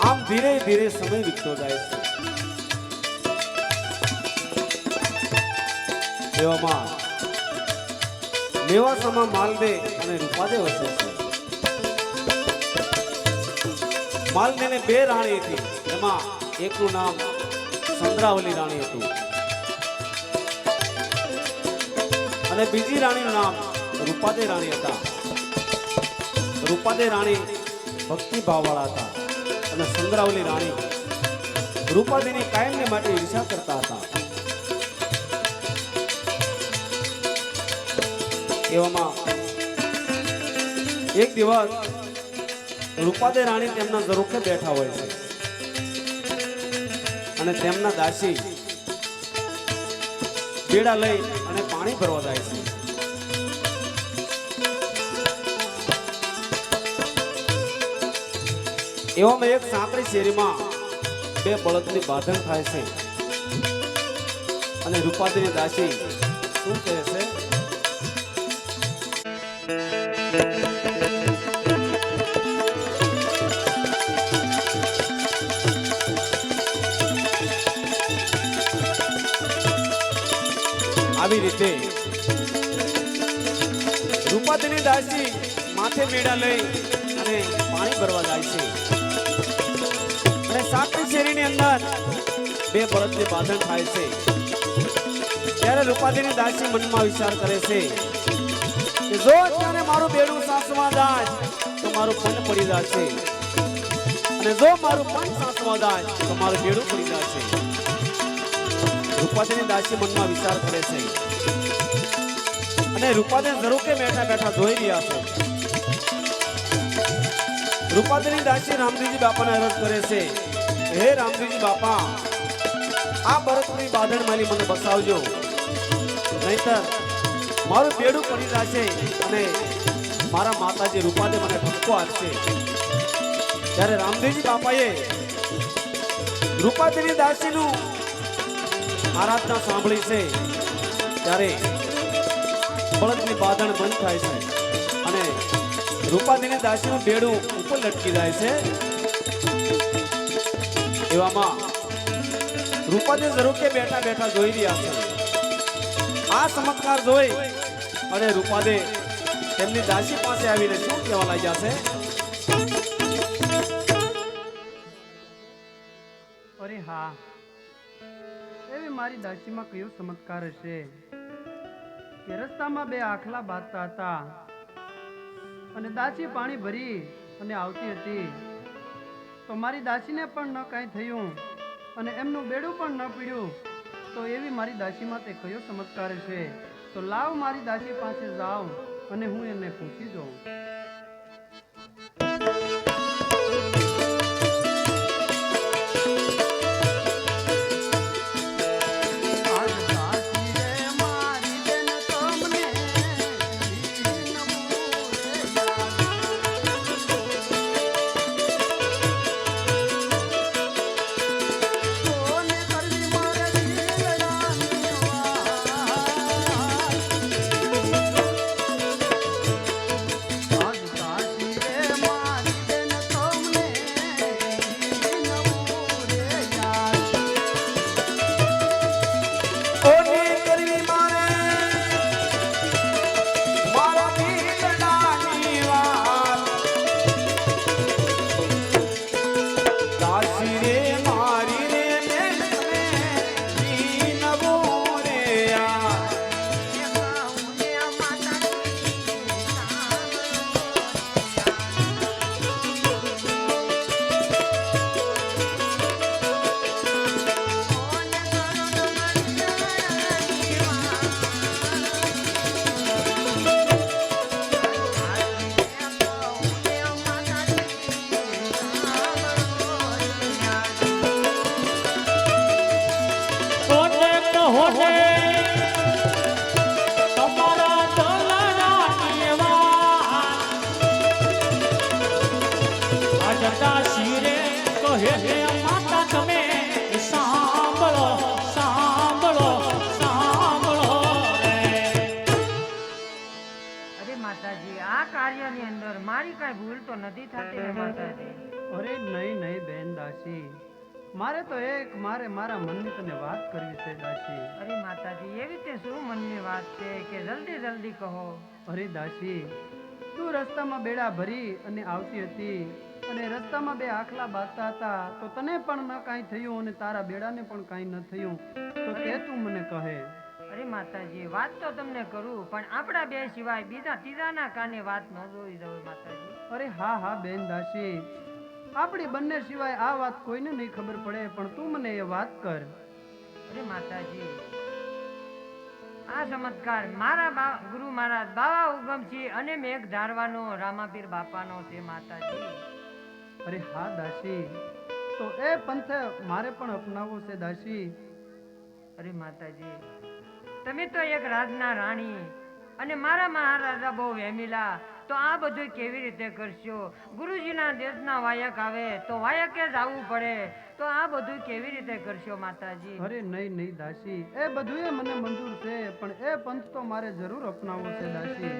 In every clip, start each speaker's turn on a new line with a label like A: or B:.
A: આમ ધીરે ધીરે સમય વીતતો જાય છે. એવામાં મેવાસામાં માલદે અને રૂપાદે વસે છે. માલદેને બે રાણી હતી, એમાં એકનું નામ ચંદ્રાવલી રાણી હતું અને બીજી રાણીનું નામ રૂપાદે રાણી હતા. રૂપાદે રાણી ભક્તિ ભાવવાળા હતા અને ચંદ્રાવલી રાણી રૂપાદેની કાયમને માટે ઈર્ષા કરતા હતા. એવામાં એક દિવસ રૂપાદે રાણી તેમના ઝરૂખે બેઠા હોય છે અને તેમના દાસી બેડા લઈ અને પાણી ભરવા જાય છે. એવામાં એક સાંકડી શેરીમાં બે બળદની બાંધણ થાય છે અને રૂપાદેની દાસી શું કહે છે? આવી રીતે રૂપાદેની દાસી માથે મેડા લઈ અને પાણી ભરવા જાય છે અને સાંકડી શેરીની અંદર બે બળદની બાંધણ થાય છે. ત્યારે રૂપાદેની દાસી મનમાં વિચાર કરે છે કે જો અત્યારે મારું બેડું સાસમાં જાય તો મારું પન પડી જશે અને જો મારું પન સાસમાં જાય તો મારું બેડું પડી જશે. રૂપાદેની દાસી મનમાં વિચાર કરે છે અને રૂપાદે ઝરૂખે બેઠા બેઠા જોઈ રહ્યા છે. રૂપાદેની દાસી રામજીજી બાપાને અરજ કરે છે, હે રામજીજી બાપા, આ બળદની બાંધણ માલી મને બસાવજો, નહીતર મારું બેડું પડી જશે અને મારા માતાજી રૂપાદે મને ઠપકો આપશે. ત્યારે રામજીજી બાપાએ રૂપાદેની દાસીનું આરાધના સાંભળી છે. ત્યારે બળદની બાંધણ બંધ થાય છે અને રૂપાદેની દાસીનું બેડું ઉપર લટકી જાય છે. એવામાં રૂપાદે ઝરૂખે બેઠા બેઠા જોઈ રહ્યા છે. આ ચમત્કાર જોઈ અને રૂપાદે તેમની દાસી પાસે આવીને શું કહેવા લાગ્યા છે?
B: અરે હા, એવી મારી દાસીમાં કયો ચમત્કાર હશે કે રસ્તામાં બે આખલા બાંધતા હતા અને દાસી પાણી ભરી અને આવતી હતી તો મારી દાસીને પણ ન કાંઈ થયું અને એમનું બેડું પણ ન પીડ્યું. તો એવી મારી દાસીમાં તે કયો ચમત્કાર છે? તો લાવ મારી દાસી પાસે જાઉં અને હું એને પૂછી જોઉં.
C: માતાજી, આ કાર્યની અંદર મારી કાંઈ ભૂલ તો નથી થતી ને માતાજી?
B: અરે નહીં નહીં બેન દાસી, મારે તો મારા મનની તને વાત કરવી છે દાસી.
C: અરે માતાજી, એવી તે શું મનની વાત છે કે જલ્દી જલ્દી કહો.
B: અરે દાસી, તું રસ્તામાં બેડા ભરી અને આવતી હતી અને રસ્તામાં બે આખલા બાંધતા હતા, તો તને પણ ન કાંઈ થયું અને તારા બેડાને પણ કાંઈ ન થયું, તો તે તું મને કહે.
C: અરે માતાજી, વાત તો તમને કરું, પણ આપણા બે સિવાય બીજા ત્રીજાના કાને વાત ન જોઈ જવે માતાજી.
B: અરે હા હા બેન દાસી, આપણી બંને સિવાય આ વાત કોઈને નહીં ખબર પડે, પણ તું મને એ વાત કર.
C: અરે માતાજી, આ ચમત્કાર મારા ગુરુ મહારાજ બાવા ઉગમથી અને મેઘ ધારવાનો રામાપીર બાપાનો છે માતાજી.
B: અરે હા દાસી, તો એ પંથ મારે પણ અપનાવવો છે દાસી.
C: અરે માતાજી, તમે તો એક રાજના રાણી અને મારા મહારાજા બહુ વેમીલા, તો આ બધું કેવી રીતે કરશો? ગુરુજીના દેશના વાયક આવે તો વાયકે જ આવવું પડે, તો આ બધું કેવી રીતે કરશો માતાજી?
B: અરે નહીં નહીં દાસી, એ બધું મને મંજૂર છે, પણ એ પંથ તો મારે જરૂર અપનાવવો છે દાસી.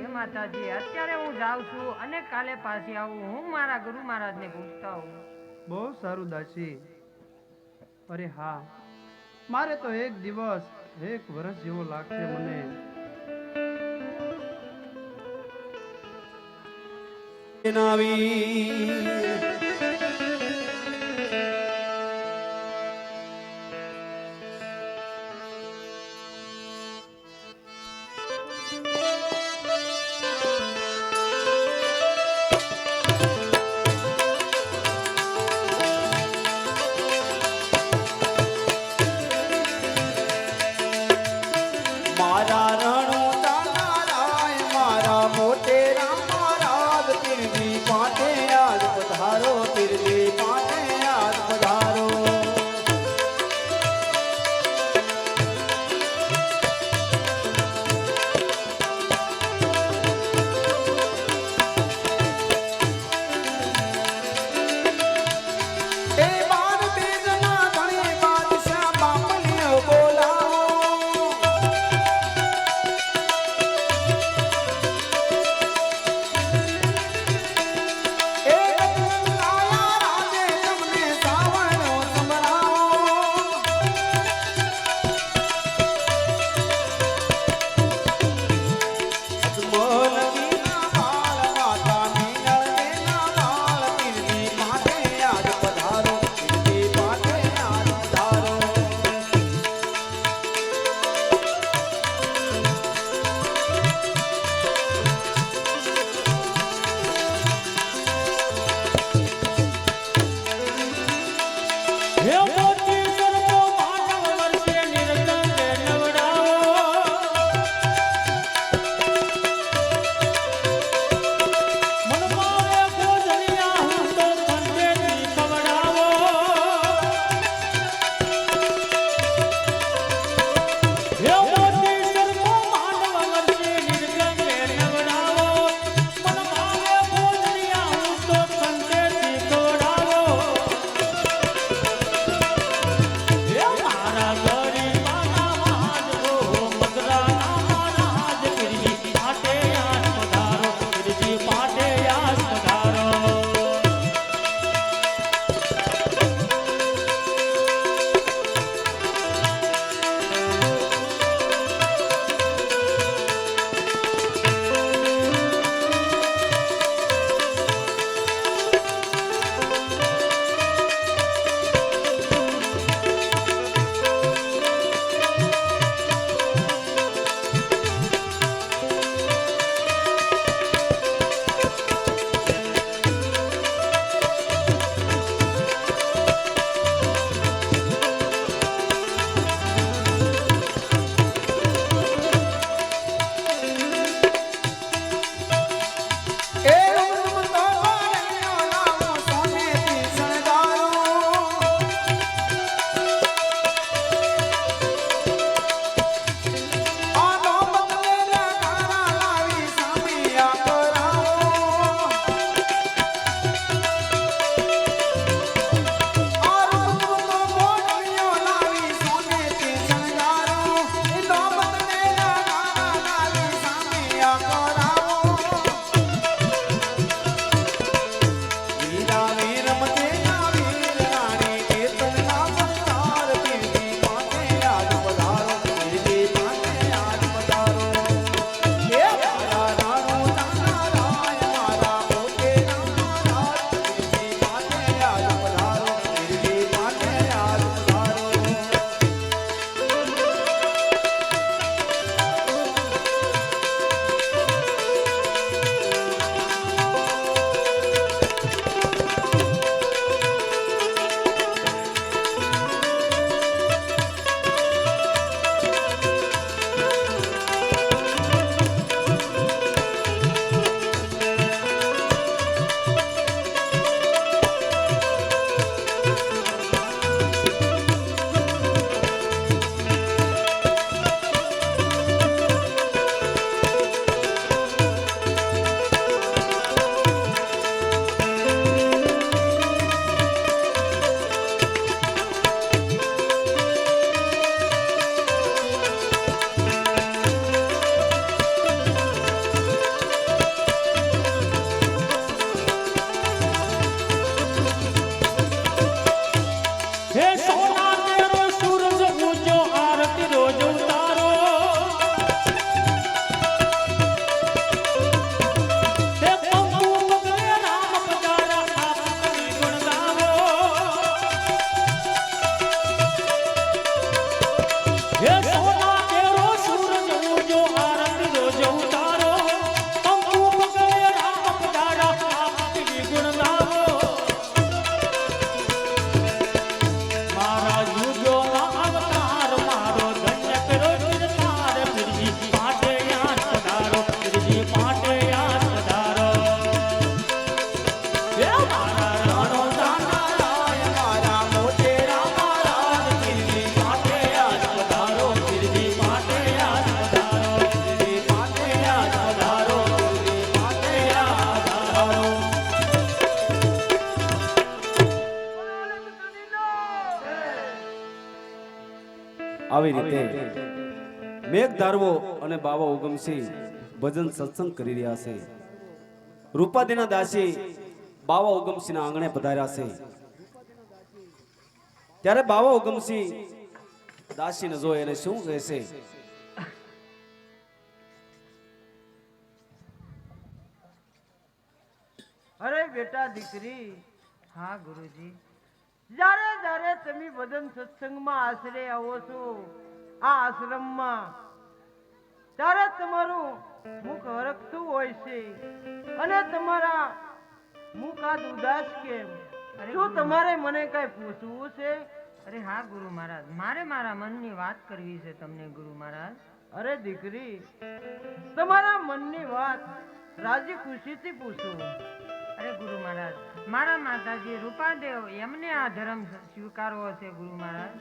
C: એ માતાજી, અત્યારે હું જાઉં છું અને કાલે પાછી આવું. હું મારા ગુરુ મહારાજને પૂછતા હું.
B: બહુ સારું દાસી. અરે હા, મારે તો એક દિવસ એક વર્ષ જેવો લાગશે મને.
A: મારા રણો તાનારાય મારા મોટેરા મહારાજ તીરવી પાટે આજ પધારો, તીરવી પાટે આજ પધારો. એ બાર બેગના ધણી બાદશાહ બાપને બોલાવો.
D: હે સોના તેરો સૂરજ ઉજો આરતી રોજ ઉતારો હે પંપુ પગલે રામ પધારા આપની ગુણ ગાવો હે સોના તેરો સૂરજ ઉજો આરતી રોજ ઉતારો પંપુ પગલે રામ પધારા આપની ગુણ ગાવો મારા યુગોના અવતાર મારો ધન્ય કરો તાર પીરજી પાટે યાદ પધારો પીરજી પાટે યાદ પધારો હે મારા રાણો દાના રાય મારા મોટેરા મહારાજ પીરજી પાટે યાદ પધારો પીરજી પાટે યાદ પધારો પીરજી પાટે યાદ પધારો પીરજી પાટે યાદ પધારો
A: આવી રીતે મેઘ ધારવો અને બાવા ઉગમસિંહ ભજન સત્સંગ કરી રહ્યા છે. રૂપાદેના દાસી બાવા ઉગમસિંહના આંગણે પધાર્યા છે. ત્યારે બાવા ઉગમસિંહ દાસીને જોઈ અને શું કહે છે?
B: અરે બેટા દીકરી,
C: હા ગુરુજી.
B: જ્યારે જ્યારે તમે ભજન સત્સંગમાં આશરે આવો છો આ આશ્રમમાં, ત્યારે તમારું મુખ હરખતું હોય છે અને તમારા મુખ આજ ઉદાસ કેમ? શું તમારે મને કઈ પૂછવું છે?
C: અરે હા ગુરુ મહારાજ, મારે મારા મનની વાત કરવી છે તમને ગુરુ મહારાજ.
B: અરે દીકરી, તમારા મનની વાત રાજી ખુશીથી પૂછો.
C: અરે ગુરુ મહારાજ, મારા માતાજી રૂપાદેવ એમને આ ધર્મ સ્વીકારવો છે ગુરુ મહારાજ.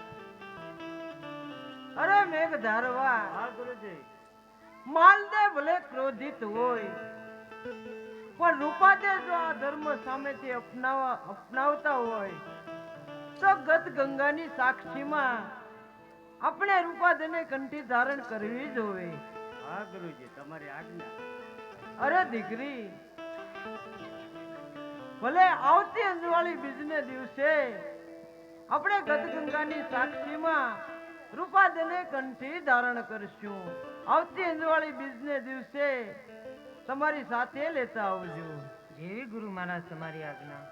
B: અરે મેઘ ધારવા, માલદેવ ભલે ક્રોધિત હોય પણ રૂપાદેવ જો આ ધર્મ સામેથી અપનાવતા હોય તો ગત ગંગાની સાક્ષીમાં આપણે રૂપાદેવને કંઠી ધારણ કરવી જોઈએ.
E: હા ગુરુજી, તમારી આજ્ઞા.
B: અરે દીકરી, ભલે આવતી અંજવાળી બીજને દિવસે આપણે ગત ગંગાની સાક્ષીમાં રૂપાદેવને કંઠી ધારણ કરશું. આવતી અંજવાળી બીજને દિવસે તમારી સાથે લેતા આવજો.
C: જેવી ગુરુ મહારાજ તમારી આજ્ઞા.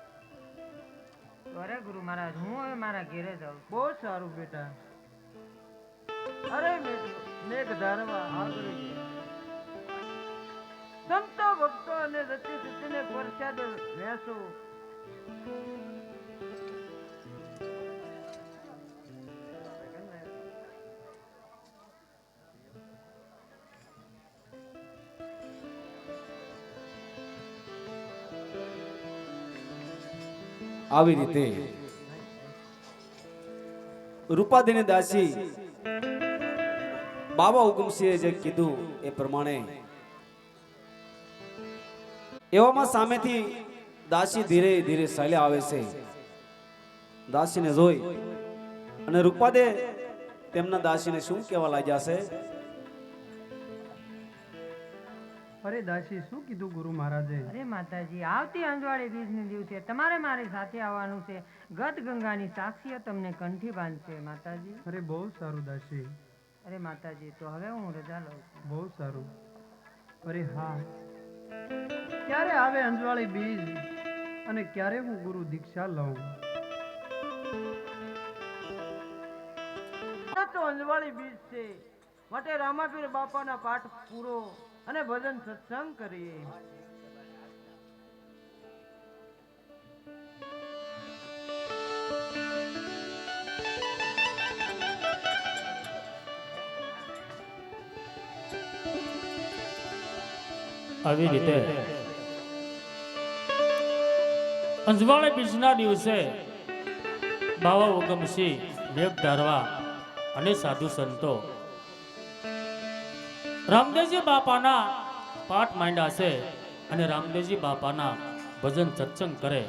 C: તો અરે ગુરુ મહારાજ, હું હવે મારા ઘેરે જાઉં છું.
B: બહુ સારું બેટા. અરે મેઘ ધારવા, હા ગુરુજી, સંતો ભક્તો અને રચી સચીને પ્રસાદ વહેંચો.
A: આવી રીતે રૂપાદેની દાસી બાબા ઉગમસિંહે જે કીધું એ પ્રમાણે એવામાં સામેથી દાસી ધીરે ધીરે ચાલ્યા આવે છે. દાસીને જોઈ અને રૂપાદે તેમના દાસીને શું કહેવા લાગ્યા છે?
B: અરે દાસી, શું કીધું ગુરુ મહારાજે?
C: અરે માતાજી, આવતી અંજવાળી બીજને દિવસે તમારે મારી સાથે આવવાનું છે. ગત ગંગાની સાક્ષીઓ તમને કંઠી બાંધશે માતાજી.
B: અરે બહુ સારું દાસી.
C: અરે માતાજી, તો હવે હું રજા લઉં છું.
B: બહુ સારું. અરે હા, ક્યારે આવે અંજવાળી બીજ અને ક્યારે હું ગુરુ દીક્ષા લઉં? તો અંજવાળી બીજ છે માટે રામાપીર બાપાના પાઠ પૂરો અને ભજન સત્સંગ કરીએ.
D: આવી રીતે અંજવાળે બીજના દિવસે બાવા ઉગમસિંહ, મેઘ ધારવા અને સાધુ સંતો રામદેવજી બાપાના પાઠ માંડ્યા છે અને રામદેવજી બાપાના ભજન સત્સંગ કરે.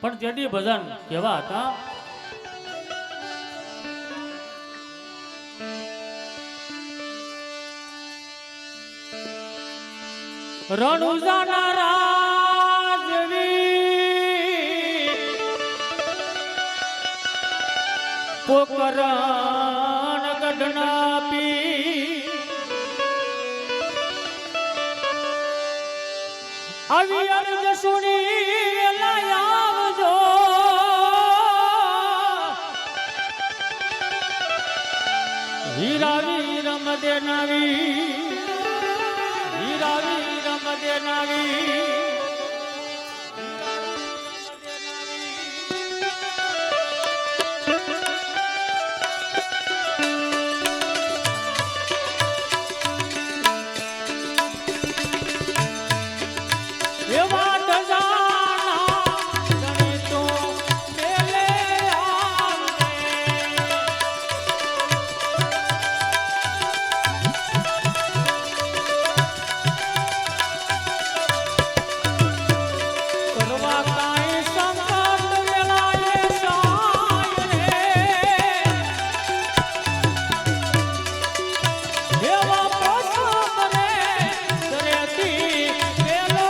D: પણ જેથી ભજન કેવા હતા? રણુજાના રાજવી પોકરણ ગઢના પી આવી અરજ સુણી લાયાવજો હીરા વીરમ દેનાવી હીરા વીરમ દેનાવી એવા દજાના ગણિતો મેલે કરવા કાંઈ સંકટ વેલાએ સાય રે એવા પોષણ રે દરેતી પેલો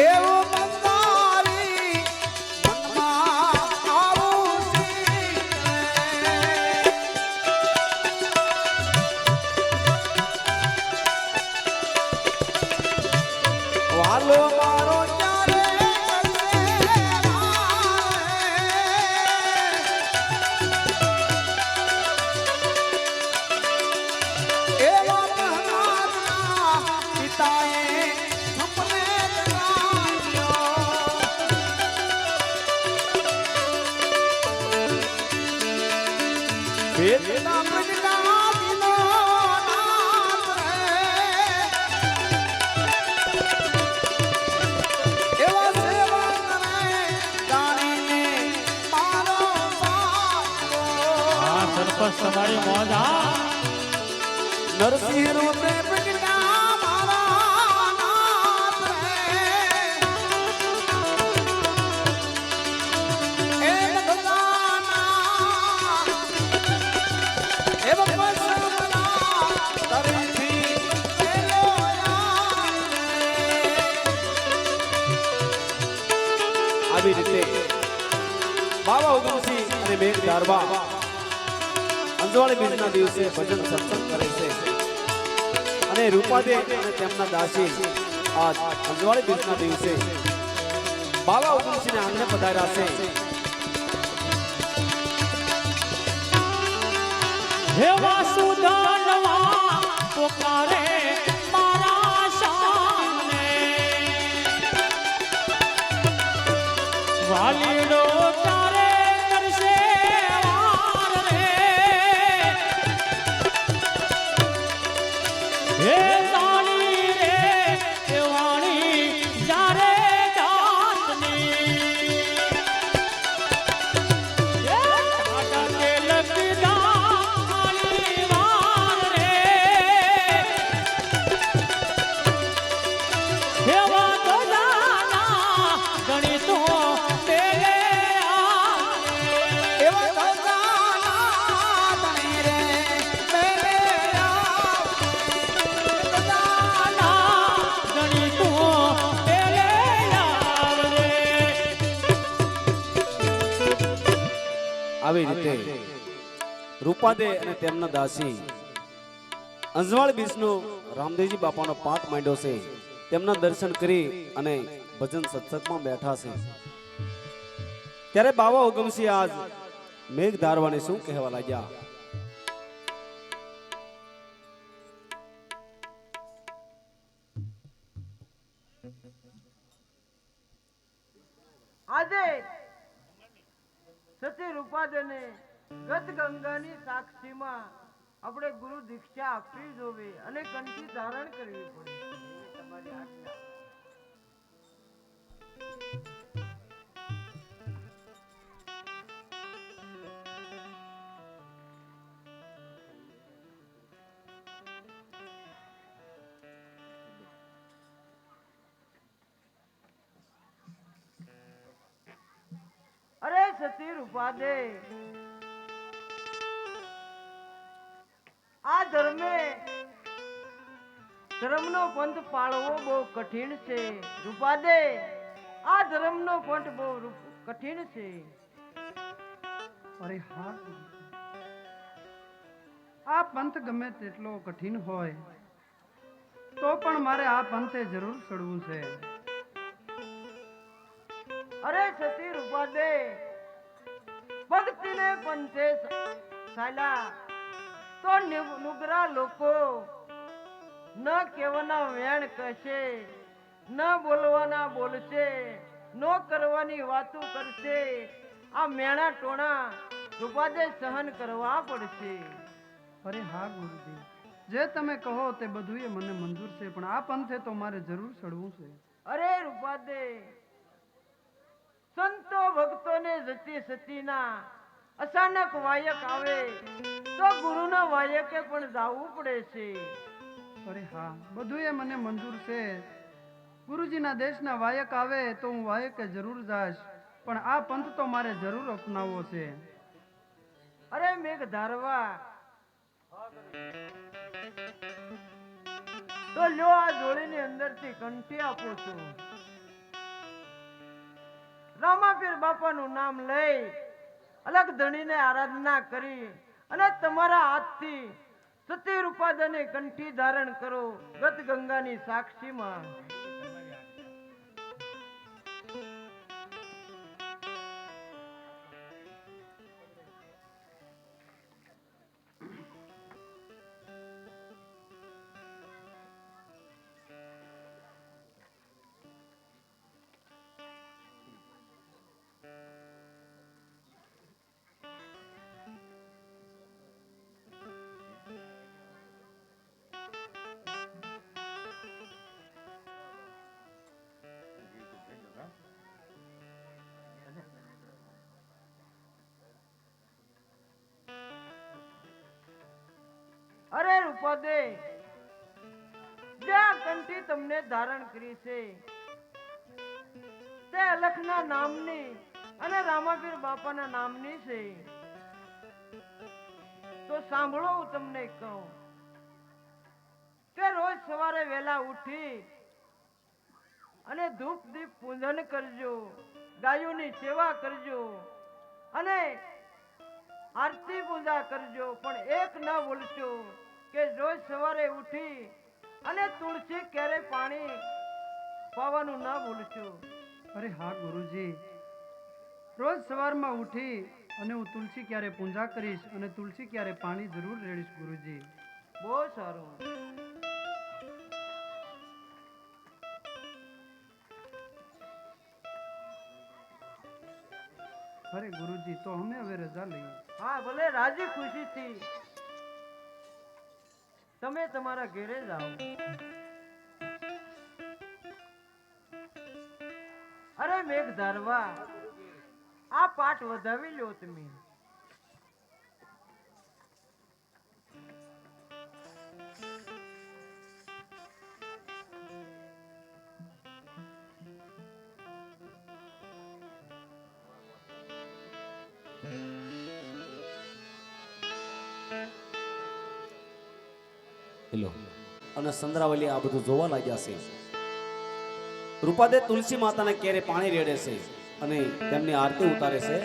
A: એવું બંગારી મનમાં આવું શીખે. વાલો મારો ક્યારે કરશે વારે? એવા મહારાજના પિતાએ સપને જગાડ્યો. વેદના પ્રજ્ઞા દિનો નાથ રે. એવા સેવા કરે જાણીને મારો સાધો.
D: આ સરપંચ તમારી મોજ હા
A: નરસિંહ રૂપે પ્રજ્ઞા મારા નાથ રે. એ ભગવાના એ ભગવાન સર્વના તરીથી પેલો યાદ રે. આવી રીતે બાબા ઉદમસિંહ અને મેઘ ધારવા અંજવાળી બીજના દિવસે ભજન સત્સંગ કરે છે અને રૂપાદે અને તેમના દાસી આજ અંજવાળી બીજના દિવસે બાબા ઉદમસિંહને આંગણે પધાર્યા છે.
D: એવા સુધારવા પોકારે મારા સામને વાલીડો તારે કરશે વાર રે હે તાળી રે એ વાણી જારે જાતની આટા કે લગદા મારી વાર રે એવા તો જાના ગણિતો પેલે
A: એવા ભગવાના તણી રે મેરે
D: ગણિતો પેલે આવે
A: આવી રીતે રૂપાદે અને તેમના દાસી અંજવાળ બીજનો રામદેવજી બાપાનો પાઠ માંડ્યો છે. તેમના દર્શન કરી અને ભજન સત્સંગમાં બેઠા છે. ત્યારે બાબા ઉગમસિંહ આજ મેઘ ધારવાને શું કહેવા લાગ્યા?
B: આજે સતી રૂપાદને ગત ગંગાની સાક્ષીમાં આપણે ગુરુ દીક્ષા આપવી જોવે અને કંઠી ધારણ કરવી પડે. તમારી આજ્ઞા. સતી રૂપાદે આ ધર્મનો પંથ પાળવો બહુ કઠિન છે રૂપાદે આ ધર્મનો પંથ બહુ કઠિન છે અરે હા આ પંથ ગમે તેટલો કઠિન હોય તો પણ મારે આ પંથે જરૂર ચડવું છે અરે સતી રૂપાદે ભક્તિને પંથે ચાલ્યા તો નુગરા લોકો ન કહેવાના વેણ કહેશે ન બોલવાના બોલશે ન કરવાની વાતો કરશે આ મેણા ટોણા રૂપાદે સહન કરવા પડશે અરે હા ગુરુજી જે તમે કહો તે બધું મને મંજૂર છે પણ આ પંથે તો મારે જરૂર ચડવું છે અરે રૂપાદે સંતો ભક્તોને જતી સતીના અચાનક વાયક આવે તો ગુરુના વાયકે પણ જાવું પડે છે અરે હા બધું મને મંજૂર છે ગુરુજીના દેશના વાયક આવે તો હું વાયકે જરૂર જાશ પણ આ પંથ તો મારે જરૂર અપનાવવો છે અરે મેઘ ધારવા તો લ્યો આ જોડીની અંદરથી કંઠી આપું છું રામાપીર બાપાનું નામ લઈ અલગ ધણીને આરાધના કરી અને તમારા હાથથી સતી રૂપાદને કંઠી ધારણ કરો ગત ગંગાની સાક્ષીમાં અરે રૂપાદે જે આ કંઠી તમને ધારણ કરી છે તે અલખના નામની અને રામાપીર બાપાના નામની છે તો સાંભળો હું તમને કહું કે રોજ સવારે વહેલા ઉઠી અને ધૂપ દીપ પૂજન કરજો ગાયોની સેવા કરજો અને આરતી પૂજા કરજો પણ એક ના ભૂલશો કે રોજ સવારે ઉઠી અને તુલસી ક્યારે પાણી પાવાનું ના ભૂલશો અરે હા ગુરુજી રોજ સવારમાં ઉઠી અને હું તુલસી ક્યારે પૂજા કરીશ અને તુલસી ક્યારે પાણી જરૂર રેડીશ ગુરુજી બહુ સારું અરે ગુરુજી તો અમે હવે રજા લઈએ હા ભલે રાજી ખુશીથી તમે તમારા ઘરે જાઓ અરે મેઘ ધારવા આ પાઠ વધાવી લો તમે
A: અને સંદ્રાવલી આ બધું જોવા લાગ્યા છે રૂપાદે તુલસી માતાને ક્યારે પાણી રેડે છે અને તેમની આરતી ઉતારે છે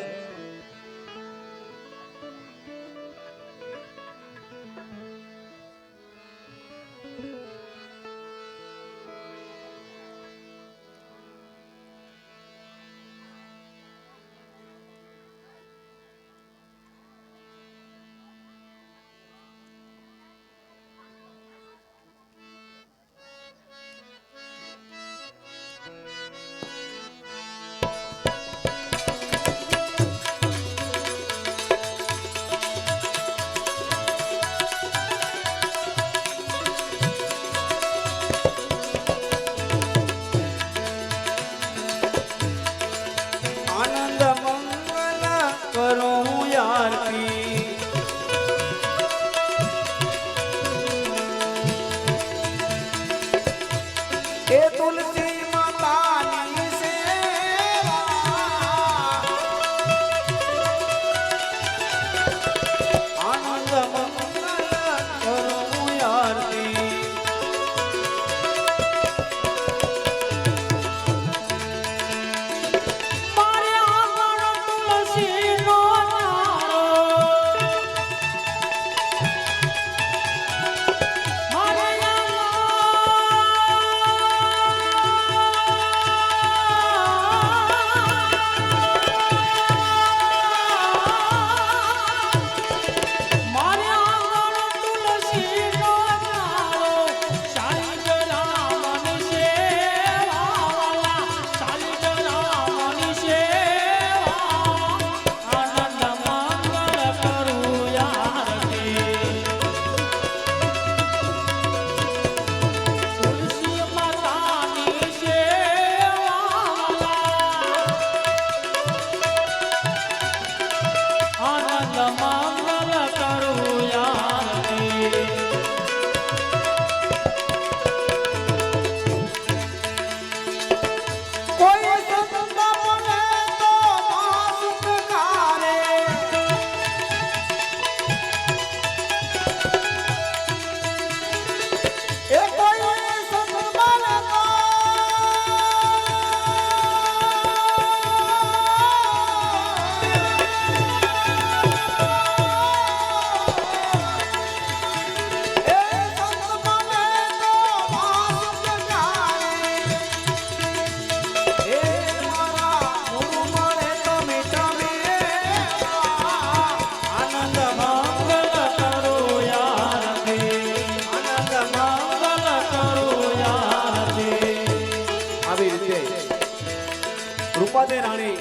A: રૂપાદે રાણી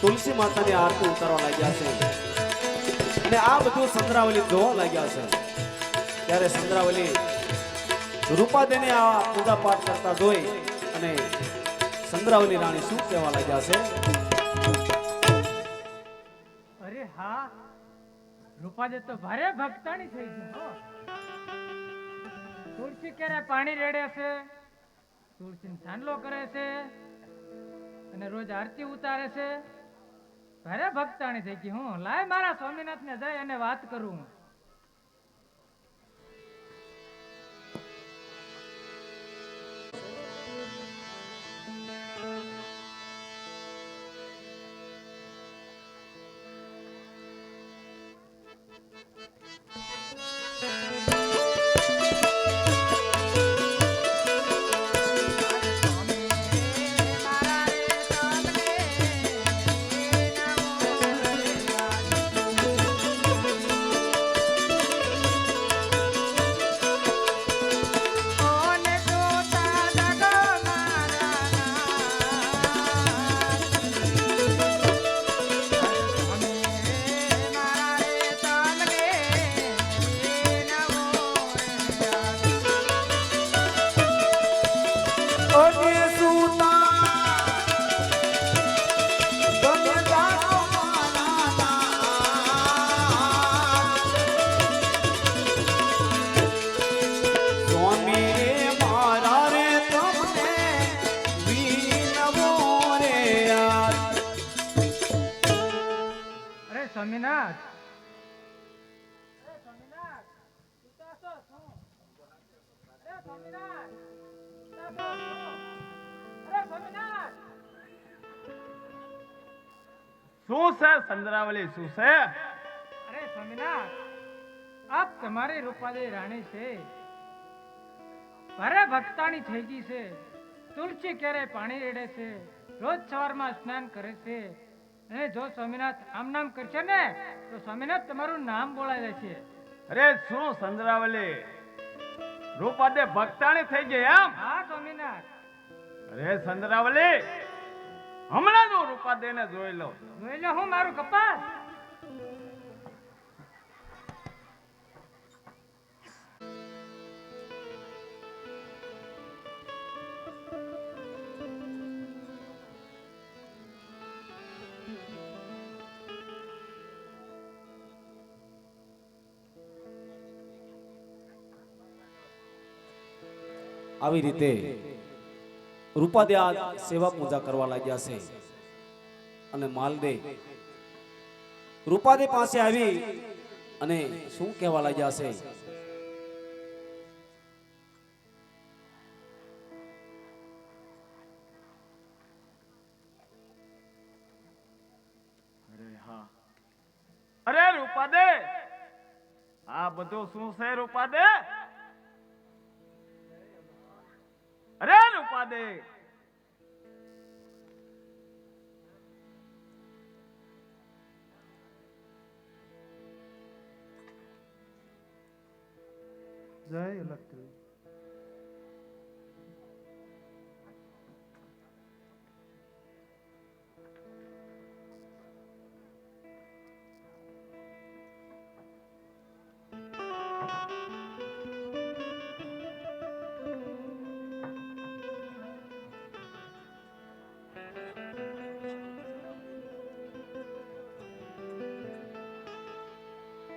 A: તુલસી માતાની આરતી ઉતારવા લાગ્યા છે અને આ બધું સંદ્રાવલી જોવા લાગ્યા છે ત્યારે સંદ્રાવલી રૂપાદેને આ પૂજા પાઠ કરતા જોઈ અને સંદ્રાવલી રાણી શું કહેવા લાગ્યા છે?
F: અરે હા, રૂપાદે તો ભારે ભક્તાણી થઈ ગઈ હો. તુલસી ક્યારે પાણી રેડે છે, તુલસી ચાંદલો કરે છે અને રોજ આરતી ઉતારે છે. ભારે ભક્તાણી થઈ ગઈ. હું લાય મારા સ્વામિનાથ ને જઈ અને વાત કરું. સ્વામિનાથ,
E: શું છે સંદ્રાવલી, શું છે?
F: અરે સ્વામિનાથ, આપ તમારી રૂપાલી રાણી છે, ભારે ભક્તાણી થઈ ગઈ છે. તુલસી ક્યારે પાણી રેડે છે, રોજ સવારમાં સ્નાન કરે છે. અને જો સ્વામિનાથ આમ નામ કરશે ને તો સ્વામિનાથ તમારું નામ બોલાય છે.
E: અરે શું સંદ્રાવલી, રૂપાદે ભક્તાણી થઈ ગઈ એમ?
F: હા સ્વામિનાથ.
E: અરે સંદ્રાવલી, હમણાં જ રૂપાદેને જોઈ લો.
F: જોઈ લો હું મારું કપાસ.
A: આવી રીતે રૂપાદે આ સેવા પૂજા કરવા લાગ્યા છે અને માલદે રૂપાદે પાસે આવી અને શું કહેવા લાગ્યા છે?
E: અરે રૂપાદે, આ બધું શું છે રૂપાદે? અરે રૂપાદે,
B: જય લક્ષ્મી.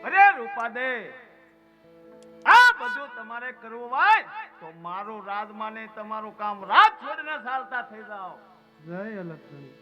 E: અરે રૂપાદે, આ બધું તમારે કરવું હોય તો મારું રાજમાં ને તમારું કામ રાત છોડીને ચાલતા થઈ જાઓ.
B: જય લક્ષ્મી.